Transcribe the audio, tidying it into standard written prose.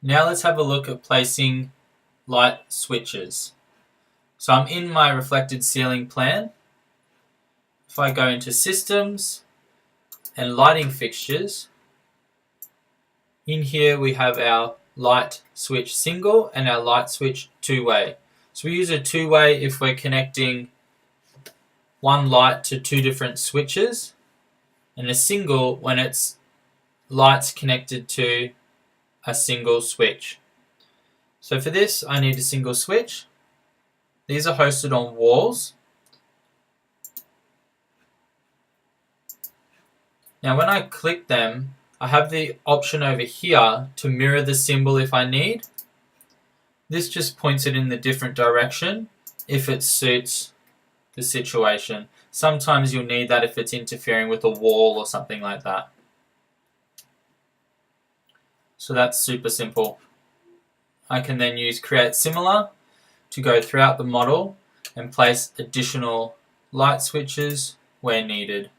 Now let's have a look at placing light switches. So I'm in my reflected ceiling plan. If I go into Systems and Lighting Fixtures, in here we have our light switch single and our light switch two-way. So we use a two-way if we're connecting one light to two different switches, and a single when it's lights connected to a single switch. So for this I need a single switch. These are hosted on walls. Now when I click them, I have the option over here to mirror the symbol if I need. This just points it in the different direction if it suits the situation. Sometimes you'll need that if it's interfering with a wall or something like that. So that's super simple. I can then use Create Similar to go throughout the model and place additional light switches where needed.